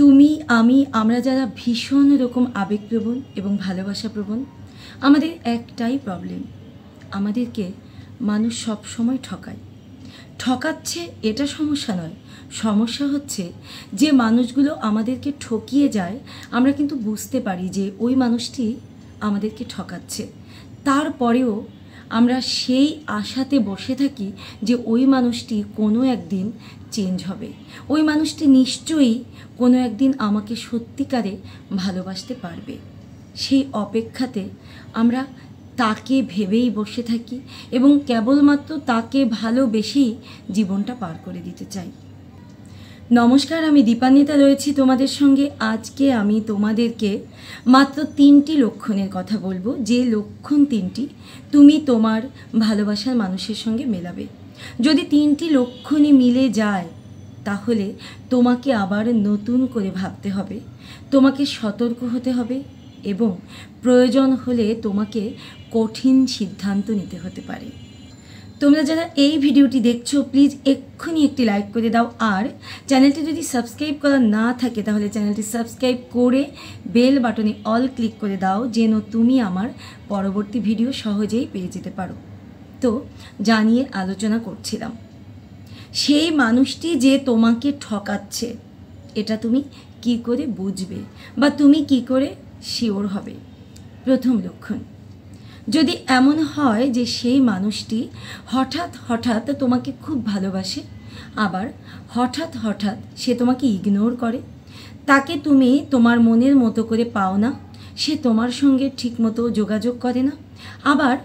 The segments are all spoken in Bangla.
তুমি আমি আমরা যারা ভীষণ রকম আবেগপ্রবণ এবং ভালোবাসাপ্রবণ, আমাদের একটাই প্রবলেম, আমাদেরকে মানুষ সব সময় ঠকায়। ঠকাচ্ছে এটা সমস্যা নয়, সমস্যা হচ্ছে যে মানুষগুলো আমাদেরকে ঠকিয়ে যায়, আমরা কিন্তু বুঝতে পারি যে ওই মানুষটি আমাদেরকে ঠকাচ্ছে। তারপরেও আমরা সেই আশাতে বসে থাকি যে ওই মানুষটি কোনো একদিন চেঞ্জ হবে, ওই মানুষটি নিশ্চয়ই কোনো একদিন আমাকে সত্যিকারে ভালোবাসতে পারবে। সেই অপেক্ষাতে আমরা তাকে ভেবেই বসে থাকি এবং কেবলমাত্র তাকে ভালোবেসেই জীবনটা পার করে দিতে চাই। নমস্কার, আমি দীপান্বিতা রয়েছি তোমাদের সঙ্গে। আজকে আমি তোমাদেরকে মাত্র 3টি লক্ষণের কথা বলবো, যে লক্ষণ 3টি তুমি তোমার ভালোবাসার মানুষের সঙ্গে মেলাবে। যদি 3টি লক্ষণই মিলে যায় তাহলে তোমাকে আবার নতুন করে ভাবতে হবে, তোমাকে সতর্ক হতে হবে এবং প্রয়োজন হলে তোমাকে কঠিন সিদ্ধান্ত নিতে হতে পারে। তোমরা যারা এই ভিডিওটি দেখছো প্লিজ এক্ষুনি একটি লাইক করে দাও, আর চ্যানেলটি যদি সাবস্ক্রাইব করা না থাকে তাহলে চ্যানেলটি সাবস্ক্রাইব করে বেল বাটনে অল ক্লিক করে দাও, যেন তুমি আমার পরবর্তী ভিডিও সহজেই পেয়ে যেতে পারো। তো জানিয়ে আলোচনা করছিলাম, সেই মানুষটি যে তোমাকে ঠকাচ্ছে এটা তুমি কি করে বুঝবে বা তুমি কি করে শিওর হবে? প্রথম লক্ষণ, যদি এমন হয় যে সেই মানুষটি হঠাৎ হঠাৎ তোমাকে খুব ভালোবাসে, আবার হঠাৎ হঠাৎ সে তোমাকে ইগনোর করে, তাকে তুমি তোমার মনের মতো করে পাও না, সে তোমার সঙ্গে ঠিকমতো যোগাযোগ করে না, আবার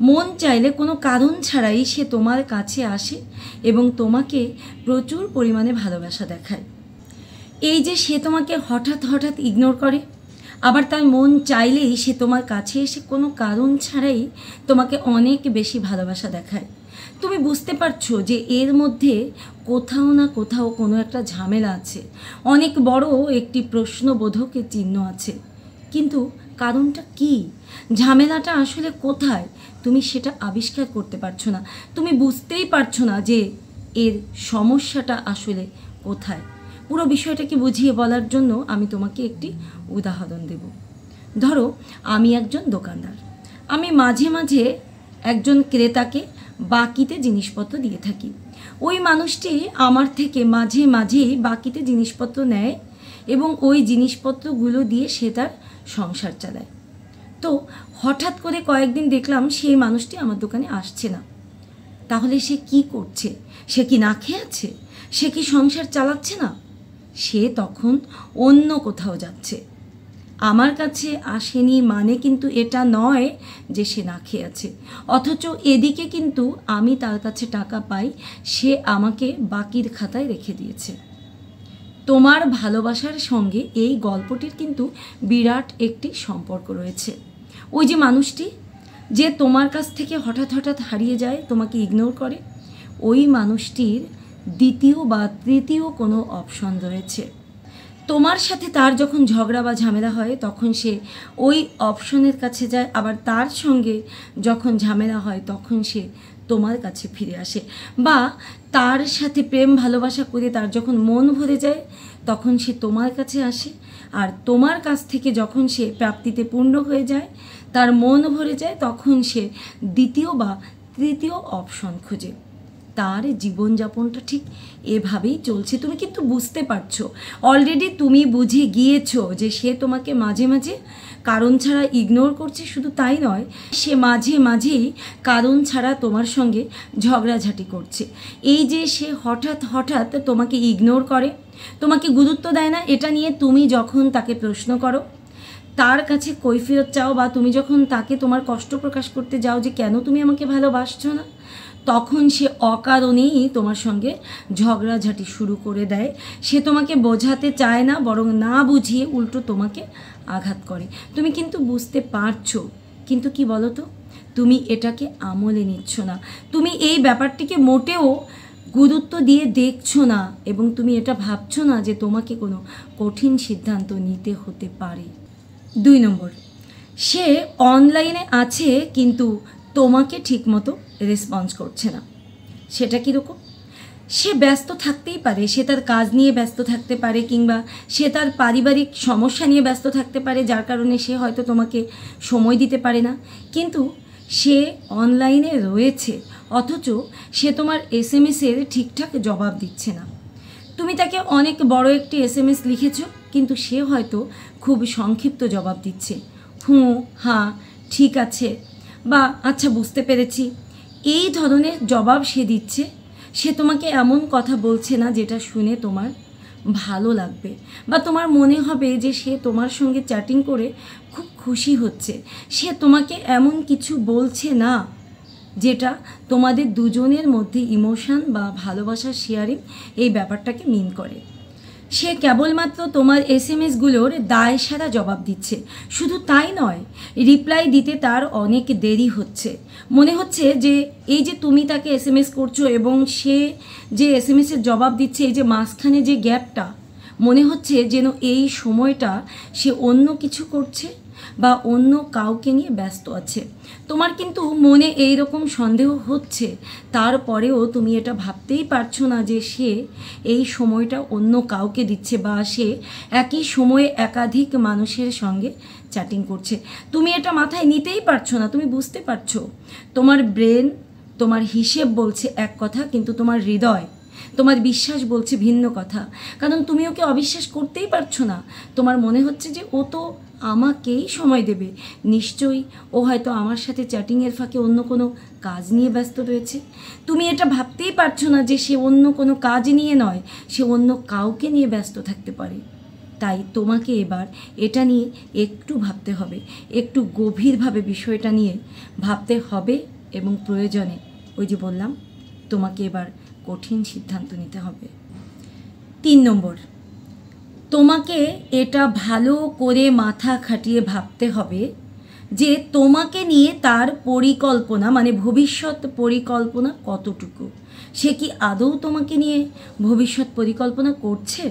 মন চাইলে কোনো কারণ ছাড়াই সে তোমার কাছে আসে এবং তোমাকে প্রচুর পরিমাণে ভালোবাসা দেখায়। এই যে সে তোমাকে হঠাৎ হঠাৎ ইগনোর করে, আবার তার মন চাইলেই সে তোমার কাছে এসে কোনো কারণ ছাড়াই তোমাকে অনেক বেশি ভালোবাসা দেখায়, তুমি বুঝতে পারছো যে এর মধ্যে কোথাও না কোথাও কোনো একটা ঝামেলা আছে, অনেক বড় একটি প্রশ্নবোধক চিহ্ন আছে। কিন্তু কারণটা কি, ঝামেলাটা আসলে কোথায়, তুমি সেটা আবিষ্কার করতে পারছো না, তুমি বুঝতেই পারছো না যে এর সমস্যাটা আসলে কোথায়। পুরো বিষয়টাকে বুঝিয়ে বলার জন্য আমি তোমাকে একটি উদাহরণ দেব। ধরো আমি একজন দোকানদার, আমি মাঝে মাঝে একজন ক্রেতাকে বাকিতে জিনিসপত্র দিয়ে থাকি। ওই মানুষটি আমার থেকে মাঝে মাঝেই বাকিতে জিনিসপত্র নেয় এবং ওই জিনিসপত্রগুলো দিয়ে সে তার সংসার চালায়। তো হঠাৎ করে কয়েকদিন দেখলাম সেই মানুষটি আমার দোকানে আসছে না। তাহলে সে কি করছে? সে কি না খেয়ে আছে? সে কি সংসার চালাচ্ছে না? সে তখন অন্য কোথাও যাচ্ছে। আমার কাছে আসেনি মানে কিন্তু এটা নয় যে সে না খেয়ে আছে, অথচ এদিকে কিন্তু আমি তার কাছে টাকা পাই, সে আমাকে বাকির খাতায় রেখে দিয়েছে। তোমার ভালোবাসার সঙ্গে এই গল্পটির কিন্তু বিরাট একটি সম্পর্ক রয়েছে। ওই যে মানুষটি যে তোমার কাছ থেকে হঠাৎ হঠাৎ হারিয়ে যায়, তোমাকে ইগনোর করে, ওই মানুষটির দ্বিতীয় বা তৃতীয় কোনো অপশন রয়েছে। তোমার সাথে তার যখন ঝগড়া বা ঝামেলা হয় তখন সে ওই অপশনের কাছে যায়, আবার তার সঙ্গে যখন ঝামেলা হয় তখন সে তোমার কাছে ফিরে আসে, বা তার সাথে প্রেম ভালোবাসা করে তার যখন মন ভরে যায় তখন সে তোমার কাছে আসে, আর তোমার কাছ থেকে যখন সে প্রাপ্তিতে পূর্ণ হয়ে যায়, তার মন ভরে যায়, তখন সে দ্বিতীয় বা তৃতীয় অপশন খোঁজে। তার জীবনযাপনটা ঠিক এভাবেই চলছে। তুমি কিন্তু বুঝতে পারছো, অলরেডি তুমি বুঝে গিয়েছো যে সে তোমাকে মাঝে মাঝে কারণ ছাড়া ইগনোর করছে। শুধু তাই নয়, সে মাঝে মাঝেই কারণ ছাড়া তোমার সঙ্গে ঝগড়াঝাটি করছে। এই যে সে হঠাৎ হঠাৎ তোমাকে ইগনোর করে, তোমাকে গুরুত্ব দেয় না, এটা নিয়ে তুমি যখন তাকে প্রশ্ন করো, তার কাছে কৈফিয়ত চাও, বা তুমি যখন তাকে তোমার কষ্ট প্রকাশ করতে যাও যে কেন তুমি আমাকে ভালোবাসছো না, তখন সে অকারণেই তোমার সঙ্গে ঝগড়াঝাটি শুরু করে দেয়। সে তোমাকে বোঝাতে চায় না, বরং না বুঝিয়ে উল্টো তোমাকে আঘাত করে। তুমি কিন্তু বুঝতে পারছো, কিন্তু কি বলো তো, তুমি এটাকে আমলে নিচ্ছ না, তুমি এই ব্যাপারটিকে মোটেও গুরুত্ব দিয়ে দেখছো না, এবং তুমি এটা ভাবছো না যে তোমাকে কোনো কঠিন সিদ্ধান্ত নিতে হতে পারে। 2 নম্বর, সে অনলাইনে আছে কিন্তু তোমাকে ঠিকমতো রেসপন্স করছে না। সেটা কীরকম? সে ব্যস্ত থাকতেই পারে, সে তার কাজ নিয়ে ব্যস্ত থাকতে পারে, কিংবা সে তার পারিবারিক সমস্যা নিয়ে ব্যস্ত থাকতে পারে, যার কারণে সে হয়তো তোমাকে সময় দিতে পারে না। কিন্তু সে অনলাইনে রয়েছে, অথচ সে তোমার এসএমএসের ঠিকঠাক জবাব দিচ্ছে না। তুমি তাকে অনেক বড় একটি এসএমএস লিখেছো, কিন্তু সে হয়তো খুব সংক্ষিপ্ত জবাব দিচ্ছে, হুঁ, হ্যাঁ, ঠিক আছে, বা আচ্ছা, বুঝতে পেরেছি, এই ধরনের জবাব সে দিচ্ছে। সে তোমাকে এমন কথা বলছে না যেটা শুনে তোমার ভালো লাগবে, বা তোমার মনে হবে যে সে তোমার সঙ্গে চ্যাটিং করে খুব খুশি হচ্ছে। সে তোমাকে এমন কিছু বলছে না যেটা তোমাদের দুজনের মধ্যে ইমোশন বা ভালোবাসার শেয়ারিং এই ব্যাপারটাকে মিন করে। সে কেবলমাত্র তোমার এসএমএসগুলোর দায়সারা জবাব দিচ্ছে। শুধু তাই নয়, রিপ্লাই দিতে তার অনেক দেরি হচ্ছে। মনে হচ্ছে যে এই যে তুমি তাকে এসএমএস করছো এবং সে যে এসএমএসের জবাব দিচ্ছে, এই যে মাঝখানে যে গ্যাপটা, মনে হচ্ছে যেন এই সময়টা সে অন্য কিছু করছে বা অন্য কাউকে নিয়ে ব্যস্ত আছে। তোমার কিন্তু মনে এই রকম সন্দেহ হচ্ছে, তারপরেও তুমি এটা ভাবতেই পারছো না যে সে এই সময়টা অন্য কাউকে দিচ্ছে বা সে একই সময়ে একাধিক মানুষের সঙ্গে চ্যাটিং করছে। তুমি এটা মাথায় নিতেই পারছো না। তুমি বুঝতে পারছো তোমার ব্রেন, তোমার হিসেব বলছে এক কথা, কিন্তু তোমার হৃদয়, তোমার বিশ্বাস বলছে ভিন্ন কথা। কারণ তুমি ওকে অবিশ্বাস করতেই পারছো না। তোমার মনে হচ্ছে যে ও তো আমাকেই সময় দেবে, নিশ্চয়ই ও হয়তো আমার সাথে চ্যাটিংয়ের ফাঁকে অন্য কোনো কাজ নিয়ে ব্যস্ত রয়েছে। তুমি এটা ভাবতেই পারছো না যে সে অন্য কোনো কাজ নিয়ে নয়, সে অন্য কাউকে নিয়ে ব্যস্ত থাকতে পারে। তাই তোমাকে এবার এটা নিয়ে একটু ভাবতে হবে, একটু গভীরভাবে বিষয়টা নিয়ে ভাবতে হবে, এবং প্রয়োজনে ওই যে বললাম, তোমাকে এবার কঠিন সিদ্ধান্ত নিতে হবে। 3 নম্বর, তোমাকে এটা ভালো করে মাথা খাটিয়ে ভাবতে হবে যে তোমাকে নিয়ে তার পরিকল্পনা, মানে ভবিষ্যৎ পরিকল্পনা কতটুকু। সে কি আদৌ তোমাকে নিয়ে ভবিষ্যৎ পরিকল্পনা করছে?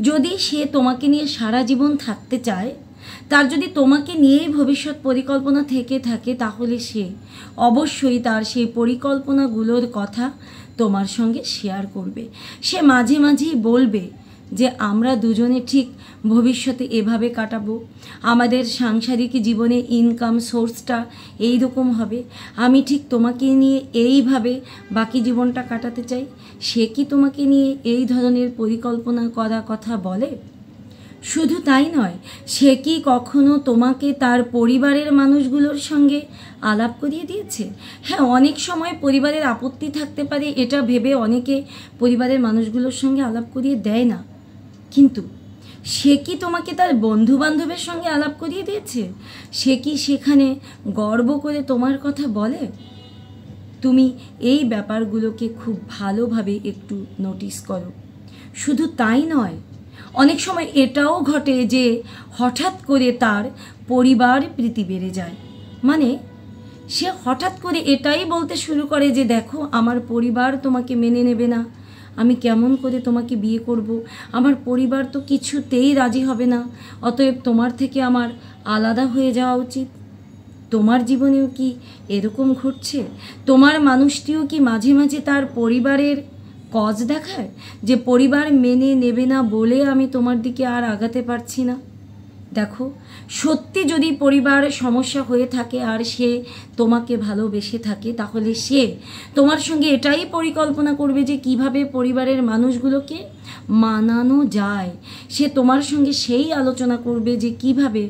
যদি সে তোমাকে নিয়ে সারা জীবন থাকতে চায়, তার যদি তোমাকে নিয়েই ভবিষ্যৎ পরিকল্পনা থেকে থাকে, তাহলে সে অবশ্যই তার সেই পরিকল্পনাগুলোর কথা তোমার সঙ্গে শেয়ার করবে। সে মাঝে মাঝেই বলবে যে আমরা দুজনে ঠিক ভবিষ্যতে এভাবে কাটাবো, আমাদের সাংসারিক জীবনে ইনকাম সোর্সটা এই রকম হবে, আমি ঠিক তোমাকে নিয়ে এইভাবে বাকি জীবনটা কাটাতে চাই। সে কি তোমাকে নিয়ে এই ধরনের পরিকল্পনা করা কথা বলে? শুধু তাই নয়, সে কি কখনো তোমাকে তার পরিবারের মানুষগুলোর সঙ্গে আলাপ করিয়ে দিয়েছে? হ্যাঁ, অনেক সময় পরিবারের আপত্তি থাকতে পারে, এটা ভেবে অনেকে পরিবারের মানুষগুলোর সঙ্গে আলাপ করিয়ে দেয় না। কিন্তু সে কি তোমাকে তার বন্ধু বান্ধবের সঙ্গে আলাপ করিয়ে দিয়েছে? সে কি সেখানে গর্ব করে তোমার কথা বলে? তুমি এই ব্যাপারগুলোকে খুব ভালোভাবে একটু নোটিস করো। শুধু তাই নয়, অনেক সময় এটাও ঘটে যে হঠাৎ করে তার পরিবার প্রীতি বেড়ে যায়। মানে সে হঠাৎ করে এটাই বলতে শুরু করে যে দেখো, আমার পরিবার তোমাকে মেনে নেবে না, আমি কেমন করে তোমাকে বিয়ে করব, আমার পরিবার তো কিছুতেই রাজি হবে না, অতএব তোমার থেকে আমার আলাদা হয়ে যাওয়া উচিত। তোমার জীবনেও কি এরকম ঘটছে? তোমার মানুষটিও কি মাঝে মাঝে তার পরিবারের কজ দেখায় যে পরিবার মেনে নেবে না বলে আমি তোমার দিকে আর আগাতে পারছি না? দেখো, সত্যি যদি পরিবারের সমস্যা হয়ে থাকে আর সে তোমাকে ভালোবেসে থাকে, তাহলে সে তোমার সঙ্গে এটাই পরিকল্পনা করবে যে কিভাবে পরিবারের মানুষগুলোকে মানানো যায়। সে তোমার সঙ্গে সেই আলোচনা করবে যে কিভাবে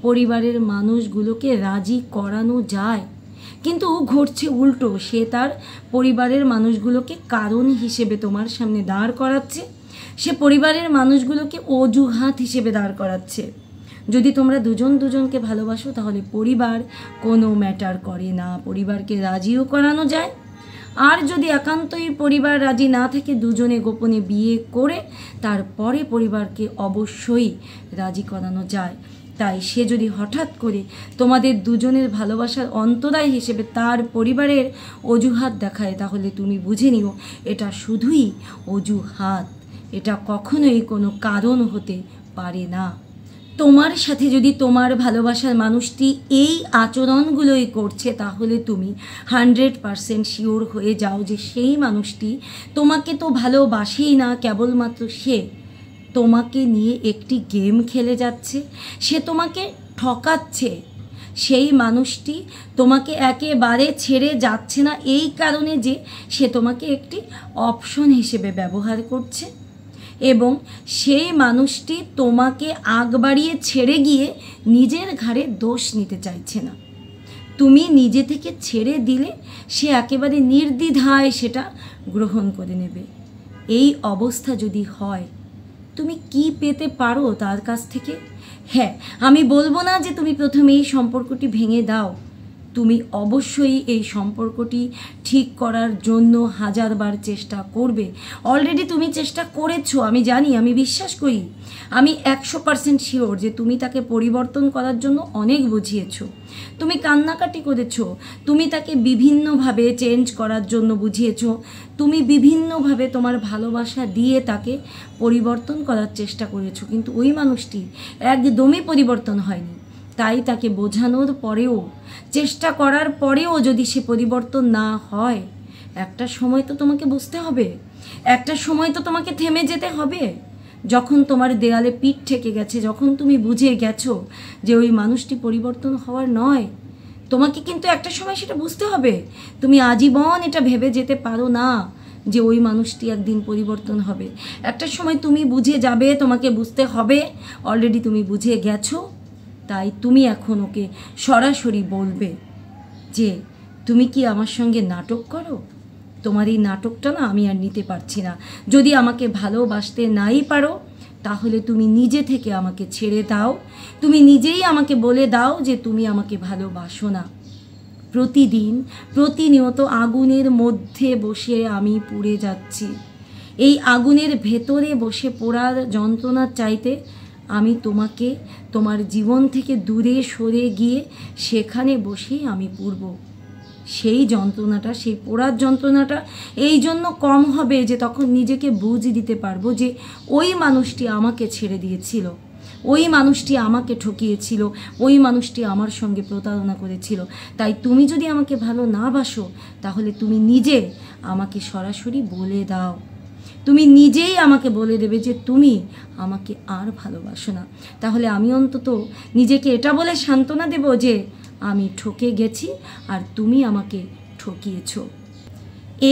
পরিবারের মানুষগুলোকে রাজি করানো যায়। কিন্তু ঘটছে উল্টো, সে তার পরিবারের মানুষগুলোকে কারণ হিসেবে তোমার সামনে দাঁড় করাচ্ছে, সে পরিবারের মানুষগুলোকে অজুহাত হিসেবে দাঁড় করাচ্ছে। যদি তোমরা দুজন দুজনকে ভালোবাসো, তাহলে পরিবার কোনো ম্যাটার করে না, পরিবারকে রাজিও করানো যায়। আর যদি একান্তই পরিবার রাজি না থাকে, দুজনে গোপনে বিয়ে করে তারপরে পরিবারকে অবশ্যই রাজি করানো যায়। তাই সে যদি হঠাৎ করে তোমাদের দুজনের ভালোবাসার অন্তরায় হিসেবে তার পরিবারের অজুহাত দেখায়, তাহলে তুমি বুঝে নিও এটা শুধুই অজুহাত, এটা কখনোই কোনো কারণ হতে পারে না। তোমার সাথে যদি তোমার ভালোবাসার মানুষটি এই আচরণগুলোই করছে, তাহলে তুমি 100% শিওর হয়ে যাও যে সেই মানুষটি তোমাকে তো ভালোবাসেই না, কেবলমাত্র সে তোমাকে নিয়ে একটি গেম খেলে যাচ্ছে, সে তোমাকে ঠকাচ্ছে। সেই মানুষটি তোমাকে একেবারে ছেড়ে যাচ্ছে না এই কারণে যে সে তোমাকে একটি অপশন হিসেবে ব্যবহার করছে, এবং সেই মানুষটি তোমাকে আগ বাড়িয়ে ছেড়ে গিয়ে নিজের ঘাড়ে দোষ নিতে চাইছে না। তুমি নিজে থেকে ছেড়ে দিলে সে একেবারে নির্দ্বিধায় সেটা গ্রহণ করে নেবে। এই অবস্থা যদি হয়, তুমি কি পেতে পারো তার কাছ থেকে? হ্যাঁ, আমি বলবো না যে তুমি প্রথমে এই সম্পর্কটি ভেঙে দাও। তুমি অবশ্যই এই সম্পর্কটি ঠিক করার জন্য হাজারবার চেষ্টা করবে। অলরেডি তুমি চেষ্টা করেছো, আমি জানি, আমি বিশ্বাস করি, আমি 100% শিওর যে তুমি তাকে পরিবর্তন করার জন্য অনেক বুঝিয়েছো, তুমি কান্নাকাটি করেছো, তুমি তাকে বিভিন্নভাবে চেঞ্জ করার জন্য বুঝিয়েছো, তুমি বিভিন্নভাবে তোমার ভালোবাসা দিয়ে তাকে পরিবর্তন করার চেষ্টা করেছো, কিন্তু ওই মানুষটি একদমই পরিবর্তন হয়নি। তাই তাকে বোঝানোর পরেও, চেষ্টা করার পরেও যদি সে পরিবর্তন না হয়, একটা সময় তো তোমাকে বুঝতে হবে, একটা সময় তো তোমাকে থেমে যেতে হবে। যখন তোমার দেয়ালে পিঠ ঠেকে গেছে, যখন তুমি বুঝে গেছো যে ওই মানুষটি পরিবর্তন হওয়ার নয়, তোমাকে কিন্তু একটা সময় সেটা বুঝতে হবে। তুমি আজীবন এটা ভেবে যেতে পারো না যে ওই মানুষটি একদিন পরিবর্তন হবে। একটা সময় তুমি বুঝে যাবে, তোমাকে বুঝতে হবে, অলরেডি তুমি বুঝে গেছো। তাই তুমি এখন ওকে সরাসরি বলবে যে তুমি কি আমার সঙ্গে নাটক করো? তোমার এই নাটকটা না আমি আর নিতে পারছি না। যদি আমাকে ভালোবাসতে নাই পারো, তাহলে তুমি নিজে থেকে আমাকে ছেড়ে দাও। তুমি নিজেই আমাকে বলে দাও যে তুমি আমাকে ভালোবাসো না। প্রতিদিন প্রতিনিয়ত আগুনের মধ্যে বসে আমি পুড়ে যাচ্ছি। এই আগুনের ভেতরে বসে পোড়ার যন্ত্রণার চাইতে আমি তোমাকে তোমার জীবন থেকে দূরে সরে গিয়ে সেখানে বসেই আমি পুড়ব। সেই যন্ত্রণাটা, সেই পোড়ার যন্ত্রণাটা এই জন্য কম হবে যে তখন নিজেকে বুঝ দিতে পারবো যে ওই মানুষটি আমাকে ছেড়ে দিয়েছিল, ওই মানুষটি আমাকে ঠকিয়েছিল, ওই মানুষটি আমার সঙ্গে প্রতারণা করেছিল। তাই তুমি যদি আমাকে ভালো না বাসো, তাহলে তুমি নিজে আমাকে সরাসরি বলে দাও। তুমি নিজেই আমাকে বলে দেবে যে তুমি আমাকে আর ভালোবাসো না। তাহলে আমি অন্তত নিজেকে এটা বলে সান্ত্বনা দেব যে আমি ঠকে গেছি আর তুমি আমাকে ঠকিয়েছ।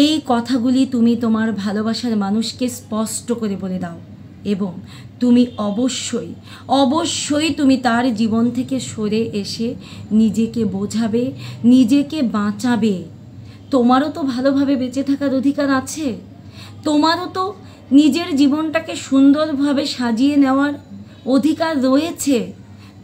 এই কথাগুলি তুমি তোমার ভালোবাসার মানুষকে স্পষ্ট করে বলে দাও, এবং তুমি অবশ্যই অবশ্যই তুমি তার জীবন থেকে সরে এসে নিজেকে বোঝাবে, নিজেকে বাঁচাবে। তোমারও তো ভালোভাবে বেঁচে থাকার অধিকার আছে, তোমারও তো নিজের জীবনটাকে সুন্দরভাবে সাজিয়ে নেওয়ার অধিকার রয়েছে।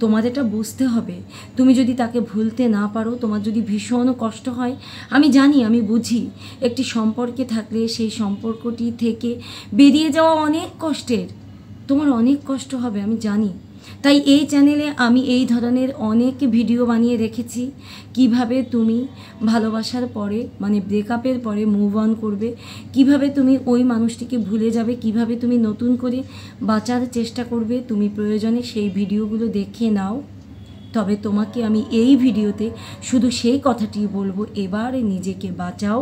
তোমার এটা বুঝতে হবে। তুমি যদি তাকে ভুলতে না পারো, তোমার যদি ভীষণ কষ্ট হয়, আমি জানি, আমি বুঝি, একটি সম্পর্কে থাকলে সেই সম্পর্কটি থেকে বেরিয়ে যাওয়া অনেক কষ্টের, তোমার অনেক কষ্ট হবে, আমি জানি। তাই এই চ্যানেলে আমি এই ধরনের অনেক ভিডিও বানিয়ে রেখেছি, কিভাবে তুমি ভালোবাসার পরে, মানে ব্রেকআপের পরে মুভ অন করবে, কিভাবে তুমি ওই মানুষটিকে ভুলে যাবে, কিভাবে তুমি নতুন করে বাঁচার চেষ্টা করবে। তুমি প্রয়োজনে সেই ভিডিওগুলো দেখে নাও। তবে তোমাকে আমি এই ভিডিওতে শুধু সেই কথাটি বলবো, এবারে নিজেকে বাঁচাও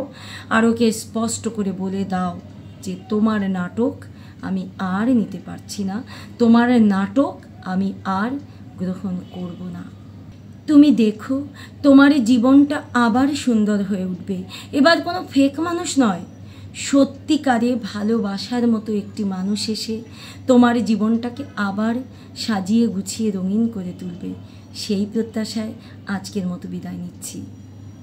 আর ওকে স্পষ্ট করে বলে দাও যে তোমার নাটক আমি আর নিতে পারছি না, তোমার নাটক আমি আর গ্রহণ করব না। তুমি দেখো তোমার জীবনটা আবার সুন্দর হয়ে উঠবে। এবার কোনো ফেক মানুষ নয়, সত্যিকারে ভালোবাসার মতো একটি মানুষ এসে তোমার জীবনটাকে আবার সাজিয়ে গুছিয়ে রঙিন করে তুলবে। সেই প্রত্যাশায় আজকের মতো বিদায় নিচ্ছি।